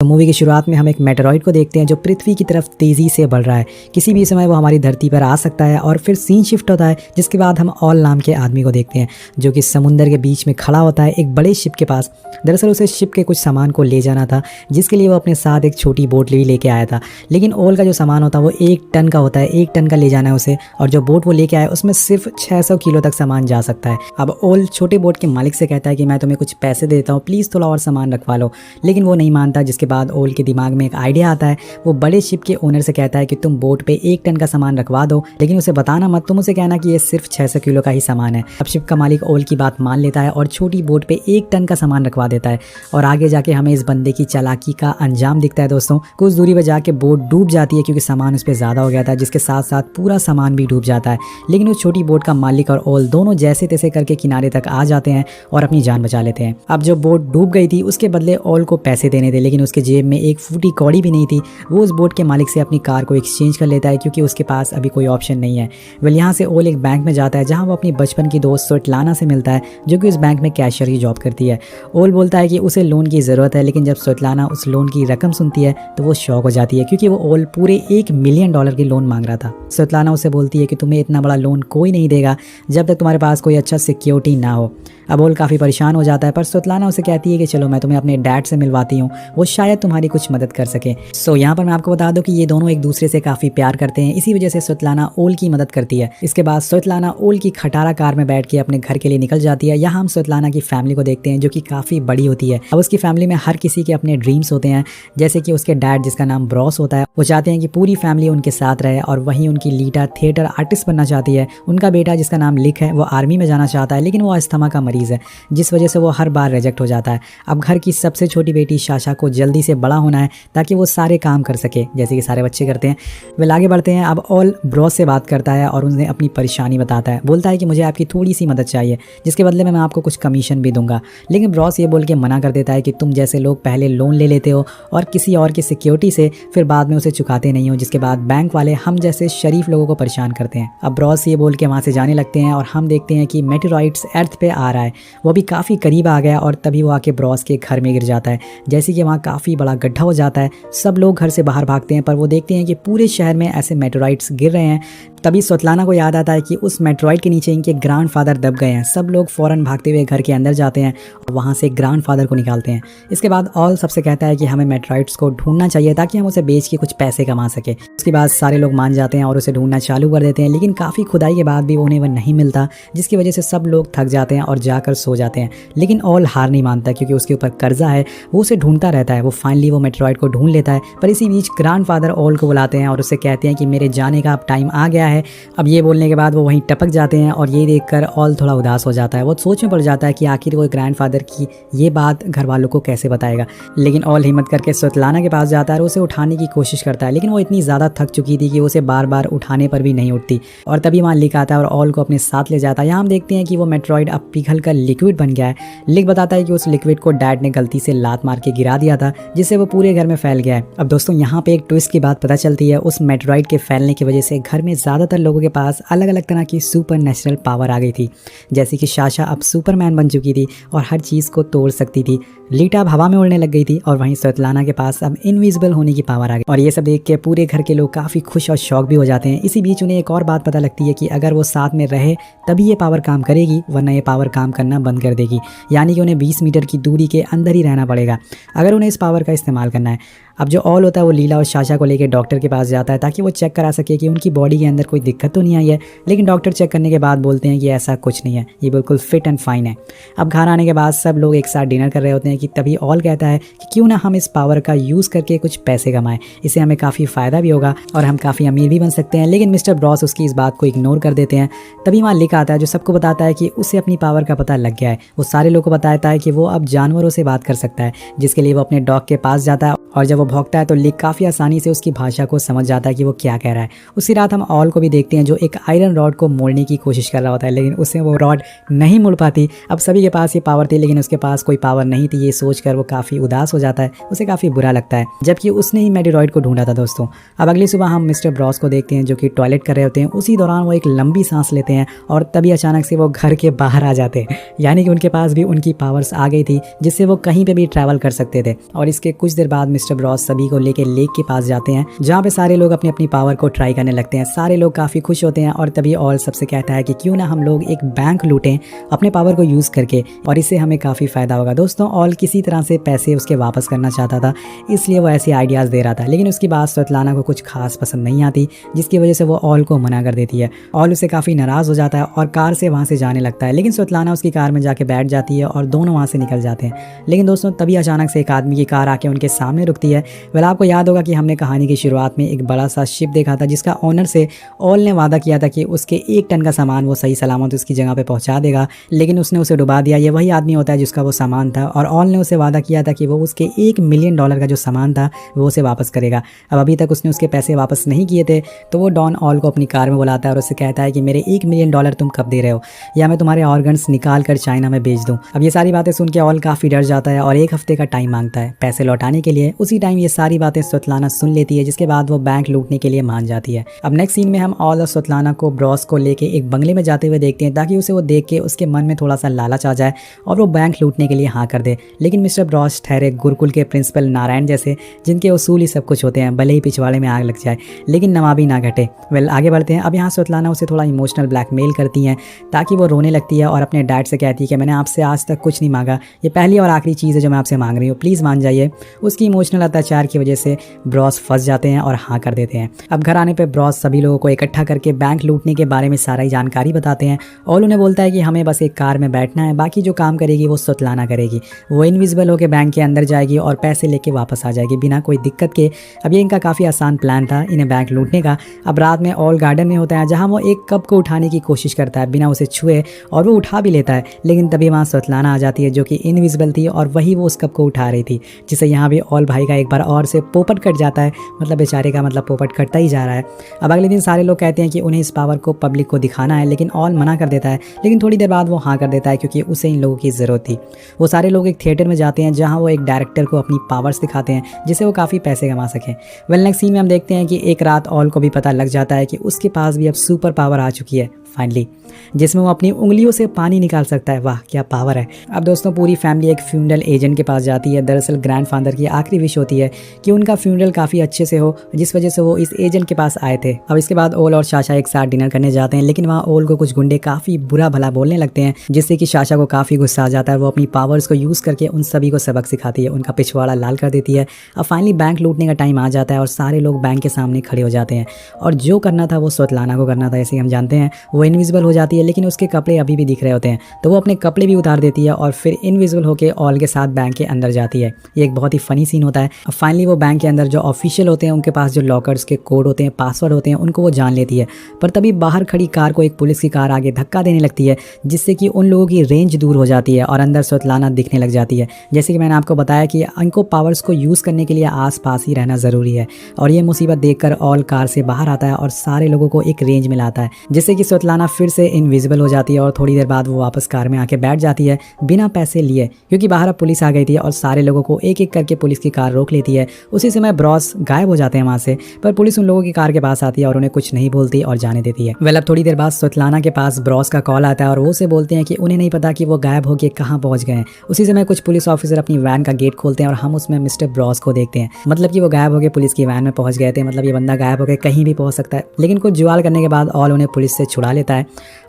Movie की शुरुआत में हम एक मेटेरॉइड को देखते हैं जो पृथ्वी की तरफ तेजी से बढ़ रहा है। किसी भी समय वो हमारी धरती पर आ सकता है। और फिर सीन शिफ्ट होता है, जिसके बाद हम ऑल नाम के आदमी को देखते हैं जो कि समुंदर के बीच में खड़ा होता है एक बड़े शिप के पास। दरअसल उसे शिप के कुछ सामान को ले जाना था, जिसके लिए वो अपने साथ एक छोटी बोट भी लेके आया था। लेकिन ऑल का जो सामान होता है वो 1 टन का होता है, 1 टन का ले जाना है उसे। और जो बोट वो लेके आया उसमें सिर्फ 600 किलो तक सामान जा सकता है। अब ऑल छोटे बोट के मालिक से कहता है कि मैं तुम्हें कुछ पैसे देता हूँ, प्लीज़ थोड़ा और सामान रखवा लो। लेकिन वो नहीं मानता, जिसके बाद ऑल के दिमाग में एक आइडिया आता है। वो बड़े शिप के ओनर से कहता है कि तुम बोट पे 1 टन का सामान रखवा दो, लेकिन उसे बताना मत, तुम उसे कहना कि ये सिर्फ 600 किलो का ही सामान है। अब शिप का मालिक ऑल की बात मान लेता है और छोटी बोट पे 1 टन का सामान रखवा देता है। और आगे जाके हमें इस बंदे की चालाकी का अंजाम दिखता है दोस्तों। कुछ दूरी पर जाके बोट डूब जाती है क्योंकि सामान उस पर ज़्यादा हो गया था, जिसके साथ साथ पूरा सामान भी डूब जाता है। लेकिन उस छोटी बोट का मालिक और ऑल दोनों जैसे तैसे करके किनारे तक आ जाते हैं और अपनी जान बचा लेते हैं। अब जो बोट डूब गई थी उसके बदले ऑल को पैसे देने थे, लेकिन उसके जेब में एक फूटी कौड़ी भी नहीं थी। वो उस बोट के मालिक से अपनी कार को एक्सचेंज कर लेता है क्योंकि उसके पास अभी कोई ऑप्शन नहीं है। वेल यहाँ से ऑल एक बैंक में जाता है जहाँ वो अपनी बचपन की दोस्त स्वेटलाना से मिलता है जो कि उस बैंक में कैशियर की जॉब करती है। ऑल बोलता है कि उसे लोन की ज़रूरत है, लेकिन जब स्वेटलाना उस लोन की रकम सुनती है तो वो शॉक हो जाती है क्योंकि वो ऑल पूरे $1 मिलियन की लोन मांग रहा था। स्वेटलाना उसे बोलती है कि तुम्हें इतना बड़ा लोन कोई नहीं देगा जब तक तुम्हारे पास कोई अच्छा सिक्योरिटी ना हो। अब ऑल काफ़ी परेशान हो जाता है, पर स्वेटलाना उसे कहती है कि चलो मैं तुम्हें अपने डैड से मिलवाती हूँ, वो शायद तुम्हारी कुछ मदद कर सके। सो यहाँ पर मैं आपको बता दूँ कि ये दोनों एक दूसरे से काफ़ी प्यार करते हैं, इसी वजह से स्वेटलाना ऑल की मदद करती है। इसके बाद स्वेटलाना ऑल की खटारा कार में बैठ के अपने घर के लिए निकल जाती है। यहाँ हम स्वेटलाना की फैमिली को देखते हैं जो कि काफ़ी बड़ी होती है। अब उसकी फैमिली में हर किसी के अपने ड्रीम्स होते हैं, जैसे कि उसके डैड जिसका नाम ब्रॉस होता है, वो चाहते हैं कि पूरी फैमिली उनके साथ रहे। और वहीं उनकी लीटा थिएटर आर्टिस्ट बनना चाहती है। उनका बेटा जिसका नाम लिक है वो आर्मी में जाना चाहता है, लेकिन वो अस्थमा का मरीज़ है, जिस वजह से वो हर बार रिजेक्ट हो जाता है। अब घर की सबसे छोटी बेटी शाशा को जल्दी से बड़ा होना है ताकि वो सारे काम कर सके जैसे कि सारे बच्चे करते हैं। वे आगे बढ़ते हैं। अब ऑल ब्रॉस से बात करता है और उन्हें अपनी परेशानी बताता है। बोलता है कि मुझे आपकी थोड़ी सी मदद चाहिए, जिसके बदले में मैं आपको कुछ कमीशन भी दूंगा। लेकिन ब्रॉस ये बोल के मना कर देता है कि तुम जैसे लोग पहले लोन ले लेते हो और किसी और की सिक्योरिटी से, फिर बाद में उसे चुकाते नहीं हो, जिसके बाद बैंक वाले हम जैसे शरीफ लोगों को परेशान करते हैं। अब ब्रॉस ये बोल के वहाँ से जाने लगते हैं और हम देखते हैं कि मेटेरॉइड्स अर्थ पे आ रहा है। वो भी काफ़ी करीब आ गया और तभी वो आके ब्रॉस के घर में गिर जाता है। जैसे कि वहाँ काफ़ी बड़ा गड्ढा हो जाता है, सब लोग घर से बाहर भागते हैं, पर वो देखते हैं कि पूरे शहर में ऐसे मेटेरॉइड्स गिर रहे हैं। तभी स्वेटलाना को याद आता है कि उस मेटेरॉइड के नीचे इनके ग्रैंडफादर दब गए हैं। सब लोग फ़ौरन भागते हुए घर के अंदर जाते हैं और वहाँ से ग्रैंडफादर को निकालते हैं। इसके बाद ऑल सबसे कहता है कि हमें मेटेरॉइड्स को ढूंढना चाहिए ताकि हम उसे बेच के कुछ पैसे कमा सके। उसके बाद सारे लोग मान जाते हैं और उसे ढूंढना चालू कर देते हैं, लेकिन काफ़ी खुदाई के बाद भी उन्हें वह नहीं मिलता, जिसकी वजह से सब लोग थक जाते हैं और जाकर सो जाते हैं। लेकिन ऑल हार नहीं मानता क्योंकि उसके ऊपर कर्जा है, वो उसे ढूंढता रहता है। वो फाइनली वो मेटेरॉइड को ढूंढ लेता है, पर इसी बीच ग्रैंडफादर ऑल को बुलाते हैं और उससे कहते हैं कि मेरे जाने का अब टाइम आ गया है। अब ये बोलने के बाद वो वहीं टपक जाते हैं और ये देखकर ऑल थोड़ा उदास हो जाता है। वो सोच में पड़ जाता है कि आखिर वो ग्रैंडफादर की ये बात घर वालों को कैसे बताएगा। लेकिन ऑल हिम्मत करके स्वेटलाना के पास जाता है और उसे उठाने की कोशिश करता है, लेकिन वो इतनी ज़्यादा थक चुकी थी कि उसे बार बार उठाने पर भी नहीं उठती। और तभी वहाँ लिक आता है और ऑल को अपने साथ ले जाता है। यहाँ हम देखते हैं कि वो मेटेरॉइड अब पिघल कर लिक्विड बन गया है। लिक बताता है कि उस लिक्विड को डैड ने गलती से लात मार के गिरा दिया था, जिससे वो पूरे घर में फैल गया है। अब दोस्तों यहाँ पे एक ट्विस्ट की बात पता चलती है। उस मेटेरॉइड के फैलने की वजह से घर में ज़्यादातर लोगों के पास अलग अलग तरह की सुपर नेचुरल पावर आ गई थी। जैसे कि शाशा अब सुपरमैन बन चुकी थी और हर चीज़ को तोड़ सकती थी। लीटा अब हवा में उड़ने लग गई थी और वहीं स्वेटलाना के पास अब इनविजिबल होने की पावर आ गई। और ये सब देख के पूरे घर के लोग काफ़ी खुश और शौक भी हो जाते हैं। इसी बीच उन्हें एक और बात पता लगती है कि अगर वो साथ में रहे तभी ये पावर काम करेगी, वरना ये पावर काम करना बंद कर देगी। यानी कि उन्हें 20 मीटर की दूरी के अंदर ही रहना पड़ेगा अगर उन्हें इस पावर का इस्तेमाल करना है। अब जो ऑल होता है वो लीला और शाशा को लेकर डॉक्टर के पास जाता है ताकि वो चेक करा सके कि उनकी बॉडी के अंदर कोई दिक्कत तो नहीं आई है। लेकिन डॉक्टर चेक करने के बाद बोलते हैं कि ऐसा कुछ नहीं है, ये बिल्कुल फिट एंड फाइन है। अब घर आने के बाद सब लोग एक साथ डिनर कर रहे होते हैं कि तभी ऑल कहता है कि क्यों ना हम इस पावर का यूज़ करके कुछ पैसे कमाएं, इससे हमें काफ़ी फ़ायदा भी होगा और हम काफ़ी अमीर भी बन सकते हैं। लेकिन मिस्टर ब्रॉस उसकी इस बात को इग्नोर कर देते हैं। तभी वहाँ लिक आता है जो सबको बताता है कि उसे अपनी पावर का पता लग गया है। वो सारे लोगों को बताता है कि वो अब जानवरों से बात कर सकता है, जिसके लिए वो अपने डॉग के पास जाता है और जब वो भौंकता है तो लिक काफ़ी आसानी से उसकी भाषा को समझ जाता है कि वो क्या कह रहा है। उसी रात हम ऑल को भी देखते हैं जो एक आयरन रॉड को मोड़ने की कोशिश कर रहा होता है, लेकिन उससे वो रॉड नहीं मुड़ पाती। अब सभी के पास ये पावर थी लेकिन उसके पास कोई पावर नहीं थी। ये सोचकर वो काफ़ी उदास हो जाता है, उसे काफ़ी बुरा लगता है, जबकि उसने ही मेटेरॉइड को ढूंढा था दोस्तों। अब अगली सुबह हम मिस्टर ब्रॉस को देखते हैं जो कि टॉयलेट कर रहे होते हैं। उसी दौरान वो एक लंबी सांस लेते हैं और तभी अचानक से वो घर के बाहर आ जाते हैं। यानी कि उनके पास भी उनकी पावर्स आ गई थी जिससे वो कहीं पे भी ट्रैवल कर सकते थे। और इसके कुछ देर बाद मिस्टर मिस्टर ब्रॉस सभी को लेके लेक के पास जाते हैं जहाँ पे सारे लोग अपनी अपनी पावर को ट्राई करने लगते हैं। सारे लोग काफ़ी खुश होते हैं और तभी ऑल सबसे कहता है कि क्यों ना हम लोग एक बैंक लूटें अपने पावर को यूज़ करके और इससे हमें काफ़ी फ़ायदा होगा। दोस्तों ऑल किसी तरह से पैसे उसके वापस करना चाहता था, इसलिए वो ऐसे आइडियाज़ दे रहा था, लेकिन उसकी बात स्वेतलाना को कुछ खास पसंद नहीं आती, जिसकी वजह से वो ऑल को मना कर देती है। ऑल उससे काफ़ी नाराज़ हो जाता है और कार से वहाँ से जाने लगता है, लेकिन स्वेतलाना उसकी कार में जाके बैठ जाती है और दोनों वहाँ से निकल जाते हैं। लेकिन दोस्तों तभी अचानक से एक आदमी की कार आके उनके सामने रुकती है। वेल आपको याद होगा कि हमने कहानी की शुरुआत में एक बड़ा सा शिप देखा था जिसका ओनर से ऑल ने वादा किया था कि उसके 1 टन का सामान वो सही सलामत उसकी जगह पे पहुंचा देगा, लेकिन उसने उसे डुबा दिया। ये वही आदमी होता है जिसका वो सामान था और ऑल ने उसे वादा किया था कि वो उसके $1 मिलियन का जो सामान था वो उसे वापस करेगा। अब अभी तक उसने उसके पैसे वापस नहीं किए थे, तो वो डॉन ऑल को अपनी कार में बुलाता है और उससे कहता है कि मेरे $1 मिलियन तुम कब दे रहे हो, या मैं तुम्हारे ऑर्गन्स निकाल कर चाइना में बेच दूँ। अब ये सारी बातें सुन के ऑल काफ़ी डर जाता है और 1 हफ्ते का टाइम मांगता है पैसे लौटाने के लिए। उसी टाइम ये सारी बातें स्वेतलाना सुन लेती है, जिसके बाद वो बैंक लूटने के लिए मान जाती है। अब नेक्स्ट सीन में हम ऑल और स्वेतलाना को ब्रॉस को लेके एक बंगले में जाते हुए देखते हैं ताकि उसे वो देख के उसके मन में थोड़ा सा लालच आ जाए और वो बैंक लूटने के लिए हाँ कर दे। लेकिन मिस्टर ब्रॉस ठहरे गुरुकुल के प्रिंसिपल नारायण जैसे, जिनके उसूल ही सब कुछ होते हैं, भले ही पिछवाड़े में आग लग जाए लेकिन नवाबी ना घटे। वेल आगे बढ़ते हैं। अब यहाँ स्वेतलाना उसे थोड़ा इमोशनल ब्लैकमेल करती हैं ताकि वो रोने लगती है और अपने डैड से कहती है कि मैंने आपसे आज तक कुछ नहीं मांगा, ये पहली और आखिरी चीज़ है जो मैं आपसे मांग रही हूँ, प्लीज़ मान जाइए। उसकी इमोशनल अत्याचार की वजह से ब्रॉस फंस जाते हैं और हाँ कर देते हैं। अब घर आने पर ब्रॉस सभी लोगों को इकट्ठा करके बैंक लूटने के बारे में सारी जानकारी बताते हैं और उन्हें बोलता है कि हमें बस एक कार में बैठना है, बाकी जो काम करेगी वो स्वेतलाना करेगी। वो इनविजिबल होकर बैंक के अंदर जाएगी और पैसे लेके वापस आ जाएगी बिना कोई दिक्कत के। अब ये इनका काफ़ी आसान प्लान था इन्हें बैंक लूटने का। अब रात में ऑल गार्डन में होता है जहाँ वो एक कप को उठाने की कोशिश करता है बिना उसे छुए, और वो उठा भी लेता है, लेकिन तभी वहाँ स्वेतलाना आ जाती है जो कि इनविजिबल थी और वही वो उस कप को उठा रही थी, जिससे यहाँ भी ऑल भाई का एक बार और से पोपट कट जाता है। मतलब बेचारे का मतलब पोपट कटता ही जा रहा है। अब अगले दिन सारे लोग कहते हैं कि उन्हें इस पावर को पब्लिक को दिखाना है, लेकिन ऑल मना कर देता है, लेकिन थोड़ी देर बाद वो हाँ कर देता है क्योंकि उसे इन लोगों की ज़रूरत थी। वो सारे लोग एक थिएटर में जाते हैं जहाँ वो एक डायरेक्टर को अपनी पावर्स दिखाते हैं जिससे वो काफ़ी पैसे कमा सकें। वेल नेक्स्ट सीन में हम देखते हैं कि एक रात ऑल को भी पता लग जाता है कि उसके पास भी अब सुपर पावर आ चुकी है फाइनली, जिसमें वो अपनी उंगलियों से पानी निकाल सकता है। वाह क्या पावर है। अब दोस्तों पूरी फैमिली एक फ्यूनरल एजेंट के पास जाती है। दरअसल ग्रैंडफादर की आखिरी विश होती है कि उनका फ्यूनरल काफ़ी अच्छे से हो, जिस वजह से वो इस एजेंट के पास आए थे। अब इसके बाद ओल और शाशा एक साथ डिनर करने जाते हैं, लेकिन वहाँ ओल को कुछ गुंडे काफ़ी बुरा भला बोलने लगते हैं, जिससे कि शाशा को काफ़ी गुस्सा आ जाता है। वो अपनी पावर्स को यूज़ करके उन सभी को सबक सिखाती है, उनका पिछवाड़ा लाल कर देती है। अब फाइनली बैंक लूटने का टाइम आ जाता है और सारे लोग बैंक के सामने खड़े हो जाते हैं और जो करना था वो स्वेतलाना को करना था, जैसे हम जानते हैं। वो इनविजिबल हो जाती है लेकिन उसके कपड़े अभी भी दिख रहे होते हैं, तो वो अपने कपड़े भी उतार देती है और फिर इनविजिबल होकर ऑल के साथ बैंक के अंदर जाती है। ये एक बहुत ही फनी सीन होता है। अब फाइनली वो बैंक के अंदर जो ऑफिशियल होते हैं उनके पास जो लॉकर्स के कोड होते हैं, पासवर्ड होते हैं, उनको वो जान लेती है। पर तभी बाहर खड़ी कार को एक पुलिस की कार आगे धक्का देने लगती है, जिससे कि उन लोगों की रेंज दूर हो जाती है और अंदर स्वेतलाना दिखने लग जाती है। जैसे कि मैंने आपको बताया कि इनको पावर्स को यूज़ करने के लिए आसपास ही रहना ज़रूरी है, और ये मुसीबत देखकर ऑल कार से बाहर आता है और सारे लोगों को एक रेंज में लाता है, जिससे कि स्वेतलाना फिर से इनविजिबल हो जाती है और थोड़ी देर बाद वो वापस कार में आके बैठ जाती है बिना पैसे लिए, क्योंकि बाहर अब पुलिस आ गई थी और सारे लोगों को एक एक करके पुलिस की कार रोक लेती है। उसी समय ब्रॉस गायब हो जाते हैं वहाँ से, पर पुलिस उन लोगों की कार के पास आती है और उन्हें कुछ नहीं बोलती और जाने देती है। वेल अब थोड़ी देर बाद स्वेतलाना के पास ब्रॉस का कॉल आता है और वो से बोलते हैं कि उन्हें नहीं पता कि वो गायब होकर कहाँ पहुँच गए हैं। उसी समय कुछ पुलिस ऑफिसर अपनी वैन का गेट खोलते हैं और हम उसमें मिस्टर ब्रॉस को देखते हैं। मतलब कि वो गायब होकर पुलिस की वैन में पहुँच गए थे, मतलब ये बंदा गायब होकर कहीं भी पहुँच सकता है। लेकिन कुछ जुगाड़ करने के बाद ऑल उन्हें पुलिस से छुड़ा लेता है।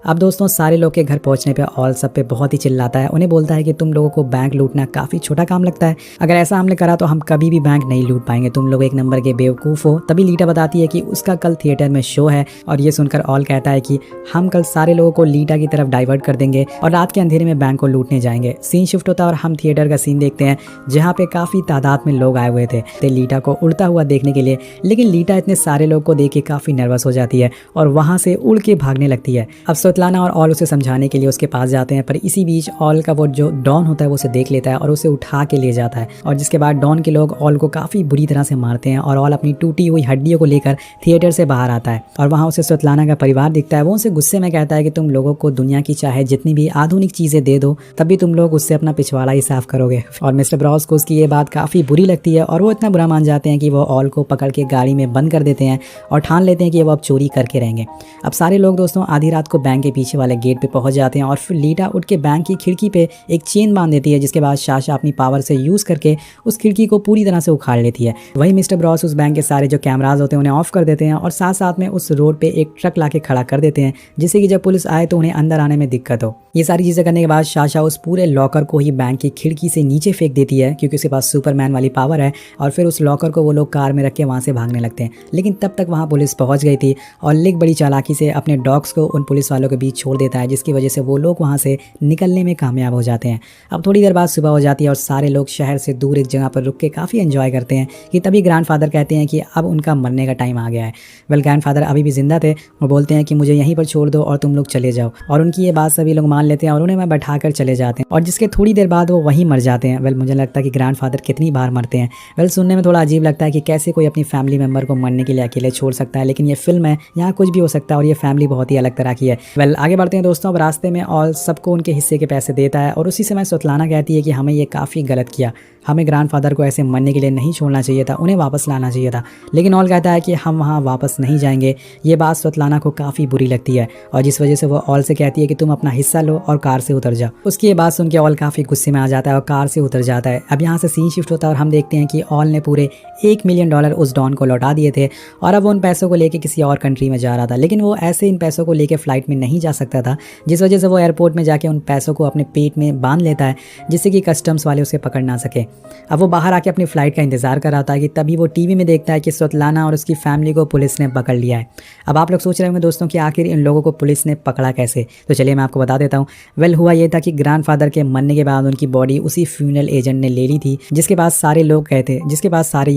अब दोस्तों सारे लोग के घर पहुंचने पे ऑल सब पे बहुत ही चिल्लाता है। उन्हें बोलता है कि तुम लोगों को बैंक लूटना काफ़ी छोटा काम लगता है, अगर ऐसा हमने करा तो हम कभी भी बैंक नहीं लूट पाएंगे, तुम लोग एक नंबर के बेवकूफ़ हो। तभी लीटा बताती है कि उसका कल थिएटर में शो है, और ये सुनकर ऑल कहता है कि हम कल सारे लोगों को लीटा की तरफ डाइवर्ट कर देंगे और रात के अंधेरे में बैंक को लूटने जाएंगे। सीन शिफ्ट होता है और हम थिएटर का सीन देखते हैं जहाँ पे काफ़ी तादाद में लोग आए हुए थे लीटा को उड़ता हुआ देखने के लिए। लेकिन लीटा इतने सारे लोग को देख के काफ़ी नर्वस हो जाती है और वहाँ से उड़ के भागने लगती है। अब स्वेतलाना और ऑल उसे समझाने के लिए उसके पास जाते हैं, पर इसी बीच ऑल का वो जो डॉन होता है वो उसे देख लेता है और उसे उठा के ले जाता है, और जिसके बाद डॉन के लोग ऑल को काफ़ी बुरी तरह से मारते हैं और ऑल अपनी टूटी हुई हड्डियों को लेकर थिएटर से बाहर आता है और वहाँ उसे स्वेतलाना का परिवार दिखता है। वो उसे गुस्से में कहता है कि तुम लोगों को दुनिया की चाहे जितनी भी आधुनिक चीज़ें दे दो, तभी तुम लोग उससे अपना पिछवाड़ा ही साफ करोगे। और मिस्टर ब्रॉस को उसकी ये बात काफ़ी बुरी लगती है और वो इतना बुरा मान जाते हैं कि वो ऑल को पकड़ के गाड़ी में बंद कर देते हैं और ठान लेते हैं कि वो अब चोरी करके रहेंगे। अब सारे लोग दोस्तों आधी रात को बैंक के पीछे वाले गेट पे पहुंच जाते हैं और फिर लीटा उठ के बैंक की खिड़की पे एक चेन बांध देती है, जिसके बाद शाशा अपनी पावर से यूज़ करके उस खिड़की को को पूरी तरह से उखाड़ लेती है। वही मिस्टर ब्रॉस उस बैंक के सारे जो कैमराज होते हैं उन्हें ऑफ कर देते हैं और साथ साथ में उस रोड पे एक ट्रक लाके खड़ा कर देते हैं, जिससे कि जब पुलिस आए तो उन्हें अंदर आने में दिक्कत हो। ये सारी चीजें करने के बाद साशा उस पूरे लॉकर को ही बैंक की खिड़की से नीचे फेंक देती है, क्योंकि उसके पास सुपरमैन वाली पावर है। और फिर उस लॉकर को वो लोग कार में रख के वहाँ से भागने लगते हैं। लेकिन तब तक वहाँ पुलिस पहुँच गई थी और लिक बड़ी चालाकी से अपने डॉग्स को उन पुलिस वालों के बीच छोड़ देता है, जिसकी वजह से वो लोग वहाँ से निकलने में कामयाब हो जाते हैं। अब थोड़ी देर बाद सुबह हो जाती है और सारे लोग शहर से दूर एक जगह पर रुक के काफ़ी एंजॉय करते हैं कि तभी ग्रैंडफादर कहते हैं कि अब उनका मरने का टाइम आ गया है। वेल, ग्रैंडफादर अभी भी जिंदा थे। वो बोलते हैं कि मुझे यहीं पर छोड़ दो और तुम लोग चले जाओ, और उनकी ये बात सभी लोग मान लेते हैं और उन्हें मैं बैठा कर चले जाते हैं, और जिसके थोड़ी देर बाद वो वहीं मर जाते हैं। वेल, मुझे लगता है कि ग्रैंडफादर कितनी बार मरते हैं। वेल, सुनने में थोड़ा अजीब लगता है कि कैसे कोई अपनी फैमिली मेंबर को मरने के लिए अकेले छोड़ सकता है, लेकिन ये फिल्म है, यहाँ कुछ भी हो सकता है और ये फैमिली बहुत ही अलग तरह की है। वेल, आगे बढ़ते हैं दोस्तों। अब रास्ते में ऑल सबको उनके हिस्से के पैसे देता है और उसी समय स्वतलाना कहती है कि हमें ये काफ़ी गलत किया, हमें ग्रैंडफादर को ऐसे मरने के लिए नहीं छोड़ना चाहिए था, उन्हें वापस लाना चाहिए था। लेकिन ऑल कहता है कि हम वहाँ वापस नहीं जाएंगे। ये बात स्वतलाना को काफ़ी बुरी लगती है और जिस वजह से वो ऑल से कहती है कि तुम अपना हिस्सा लो और कार से उतर जाओ। उसकी ये बात सुन के ऑल काफ़ी गुस्से में आ जाता है और कार से उतर जाता है। अब यहाँ से सीन शिफ्ट होता है और हम देखते हैं कि ऑल ने पूरे $1 मिलियन उस डॉन को लौटा दिए थे और अब वो उन पैसों को लेके किसी और कंट्री में जा रहा था। लेकिन वो ऐसे इन पैसों को लेके फ्लाइट में नहीं जा सकता था, जिस वजह से वो एयरपोर्ट में जाके उन पैसों को अपने पेट में बांध लेता है, जिससे कि कस्टम्स वाले उसे पकड़ ना सके। अब वो बाहर आके अपनी फ़्लाइट का इंतज़ार कर रहा था कि तभी वो टीवी में देखता है कि स्वतलाना और उसकी फैमिली को पुलिस ने पकड़ लिया है। अब आप लोग सोच रहे होंगे दोस्तों कि आखिर इन लोगों को पुलिस ने पकड़ा कैसे, तो चलिए मैं आपको बता देता हूँ। वेल, हुआ ये था कि ग्रैंडफादर के मरने के बाद उनकी बॉडी उसी फ्यूनरल एजेंट ने ले ली थी, जिसके पास सारे ये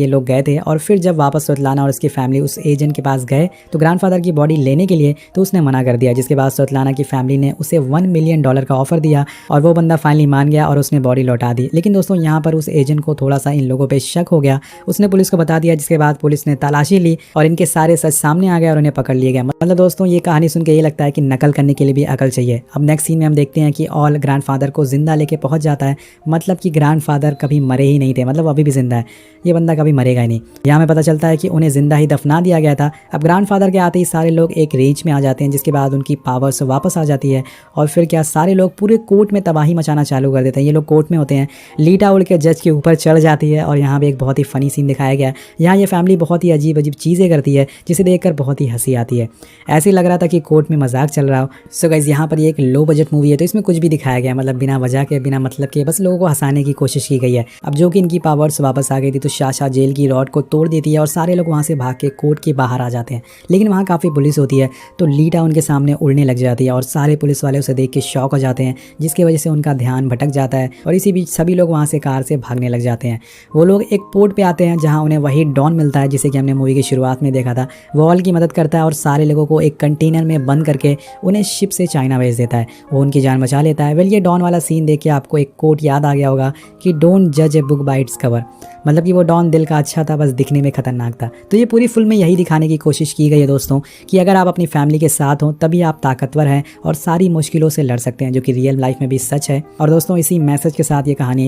लोग गए थे। और फिर जब वापस स्वतलाना और उसकी फैमिली उस एजेंट के पास गए तो ग्रैंडफादर की बॉडी लेने के लिए तो उसने मना कर दिया, जिसके बाद स्वतलाना की फैमिली ने उसे $1 मिलियन का ऑफर दिया और वो बंदा फाइनली मान गया और उसने बॉडी लौटा दी। लेकिन दोस्तों यहाँ पर उस एजेंट को थोड़ा सा इन लोगों पे शक हो गया, उसने पुलिस को बता दिया, जिसके बाद पुलिस ने तलाशी ली और इनके सारे सच सामने आ गए और उन्हें पकड़ लिया गया। मतलब दोस्तों ये कहानी सुन के ये लगता है कि नकल करने के लिए भी अकल चाहिए। अब नेक्स्ट सीन में हम देखते हैं कि ऑल ग्रैंडफादर को जिंदा लेके पहुंच जाता है, मतलब कि ग्रैंडफादर कभी मरे ही नहीं थे, मतलब अभी भी जिंदा है, ये बंदा कभी मरेगा ही नहीं। यहाँ हमें पता चलता है कि उन्हें जिंदा ही दफना दिया गया था। अब ग्रैंडफादर के आते ही सारे लोग एक रेंज में आ जाते हैं, जिसके बाद उनकी पावर्स वापस आ जाती है और फिर क्या सारे लोग पूरे कोर्ट में तबाही मचाना चालू कर देते हैं। ये लोग कोर्ट में होते हैं, लीटा उड़ के जज के ऊपर चढ़ जाती है और यहाँ पे एक बहुत ही फनी सीन दिखाया गया है। यहाँ ये फैमिली बहुत ही अजीब अजीब चीज़ें करती है, जिसे देखकर बहुत ही हंसी आती है। ऐसे ही लग रहा था कि कोर्ट में मजाक चल रहा हो। सो गाइस, यहाँ पर ये एक लो बजट मूवी है, तो इसमें कुछ भी दिखाया गया, मतलब बिना वजह के, बिना मतलब के, बस लोगों को हंसाने की कोशिश की गई है। अब जो कि इनकी पावर्स वापस आ गई थी तो साशा जेल की रॉड को तोड़ देती है और सारे लोग वहाँ से भाग के कोर्ट के बाहर आ जाते हैं। लेकिन वहाँ काफ़ी पुलिस होती है तो लीटा उनके सामने उड़ने लग जाती है और सारे पुलिस वाले उसे देख के शॉक हो जाते हैं, जिसकी वजह से उनका ध्यान भटक जाता है और इसी बीच सभी लोग वहाँ से कार से भागने लग जाते हैं। वो लोग एक पोर्ट पे आते हैं जहाँ उन्हें वही डॉन मिलता है, जिसे कि हमने मूवी की शुरुआत में देखा था। वो ऑल की मदद करता है और सारे लोगों को एक कंटेनर में बंद करके उन्हें शिप से चाइना भेज देता है। वो उनकी जान बचा लेता है। वेल, ये डॉन वाला सीन देख के आपको एक कोट याद आ गया होगा कि डोंट जज a book by its cover, मतलब कि वो डॉन दिल का अच्छा था, बस दिखने में खतरनाक था। तो ये पूरी फिल्म में यही दिखाने की कोशिश की गई है दोस्तों कि अगर आप अपनी फैमिली के साथ हो तभी आप ताकतवर हैं और सारी मुश्किलों से लड़ सकते हैं, जो कि रियल लाइफ में भी सच है। और दोस्तों इसी मैसेज के साथ ये कहानी